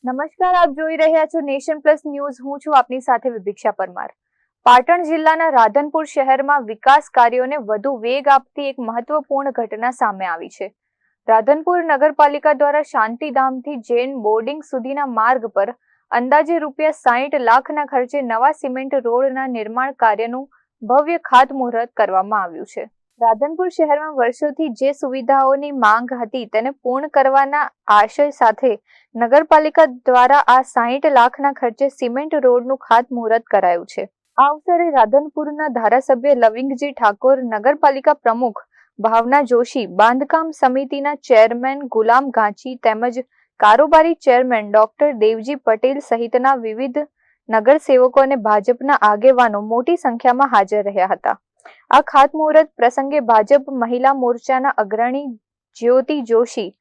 નમસ્કાર, આપ જોઈ રહ્યા છો નેશન પ્લસ ન્યૂઝ. હું છું આપની સાથે વિભિક્ષા પરમાર. પાટણ જિલ્લાના રાધનપુર શહેરમાં વિકાસ કાર્યોને વધુ વેગ આપતી એક મહત્વપૂર્ણ ઘટના સામે આવી છે. રાધનપુર નગરપાલિકા દ્વારા શાંતિધામથી જૈન બોર્ડિંગ સુધીના માર્ગ પર અંદાજે ₹60 લાખના ખર્ચે નવા સિમેન્ટ રોડના નિર્માણ કાર્યનું ભવ્ય ખાતમુહૂર્ત કરવામાં આવ્યું છે. રાધનપુર શહેરમાં વર્ષોથી જે સુવિધાઓની માંગ હતી તેને પૂર્ણ કરવાના આશય સાથે નગરપાલિકા દ્વારા આ ₹60 લાખના ખર્ચે સિમેન્ટ રોડનું ખાતમુહૂર્ત કરાયું છે. આ અવસરે રાધનપુરના ધારાસભ્ય લવિંગજી ઠાકોર, નગરપાલિકા પ્રમુખ ભાવના જોશી, બાંધકામ સમિતિના ચેરમેન ગુલામ ગાંચી તેમજ કારોબારી ચેરમેન ડોક્ટર દેવજી પટેલ સહિતના વિવિધ નગરસેવકો અને ભાજપના આગેવાનો મોટી સંખ્યામાં હાજર રહ્યા હતા. આ ખાતમુહૂર્ત પ્રસંગે ભાજપ મહિલા મોરચાના અગ્રણી જ્યોતિ જોશી,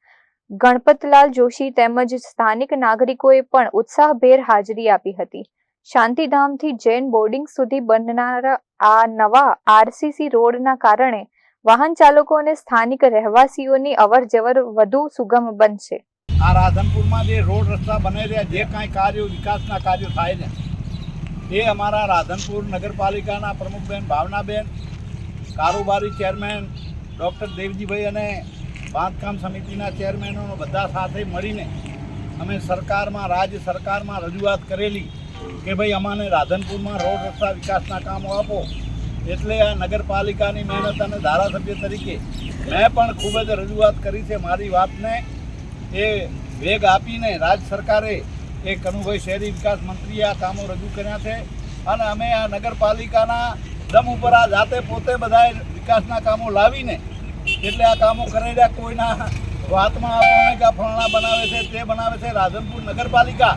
ગણપતલાલ જોશી તેમજ સ્થાનિક નાગરિકોએ પણ ઉત્સાહભેર હાજરી આપી હતી. શાંતિધામથી જૈન બોર્ડિંગ સુધી બનનારા આ નવા આરસીસી રોડના કારણે વાહન ચાલકો અને સ્થાનિક રહેવાસીઓની અવરજવર વધુ સુગમ બનશે. આ રાધનપુરમાં જે રોડ રસ્તા બની રહ્યા, જે કાંઈ કાર્યો વિકાસના કાર્યો થાય છે એ અમારા રાધનપુર નગરપાલિકાના પ્રમુખબેન ભાવનાબેન, કારોબારી ચેરમેન ડૉક્ટર દેવજીભાઈ અને બાંધકામ સમિતિના ચેરમેનો બધા સાથે મળીને અમે સરકારમાં, રાજ્ય સરકારમાં રજૂઆત કરેલી કે ભાઈ અમાને રાધનપુરમાં રોડ રસ્તા વિકાસના કામો આપો. એટલે આ નગરપાલિકાની મહેનત અને ધારાસભ્ય તરીકે મેં પણ ખૂબ જ રજૂઆત કરી છે. મારી વાતને એ વેગ આપીને રાજ્ય સરકારે એ કનુભાઈ શહેરી વિકાસ મંત્રીએ આ કામો રજૂ કર્યા છે અને અમે આ નગરપાલિકાના દમ ઉપર આ જાતે પોતે બધા વિકાસના કામો લાવીને એટલે આ કામો કરી રહ્યા. કોઈના વાતમાં આવવાને કે ફળણા બનાવે છે તે બનાવે છે. રાધનપુર નગરપાલિકા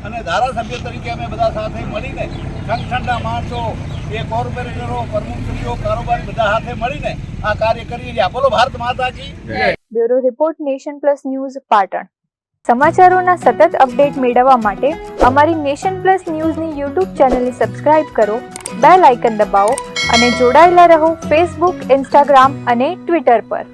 અને ધારાસભ્ય તરીકે અમે બધા સાથે મળીને સંગઠનના માણસો, એ કોર્પોરેટરો, પ્રમુખશ્રીઓ, કારોબારી બધા સાથે મળીને આ કાર્ય કરી રહ્યા. બોલો ભારત માતા કી જય. Bureau report, nation plus news, Patan. સમાચારોના સતત અપડેટ મેળવવા માટે અમારી નેશન પ્લસ ન્યૂઝની યુટ્યુબ ચેનલને સબસ્ક્રાઇબ કરો, બેલ આઇકન દબાવો અને જોડાયેલા રહો ફેસબુક, ઇન્સ્ટાગ્રામ અને ટ્વિટર પર.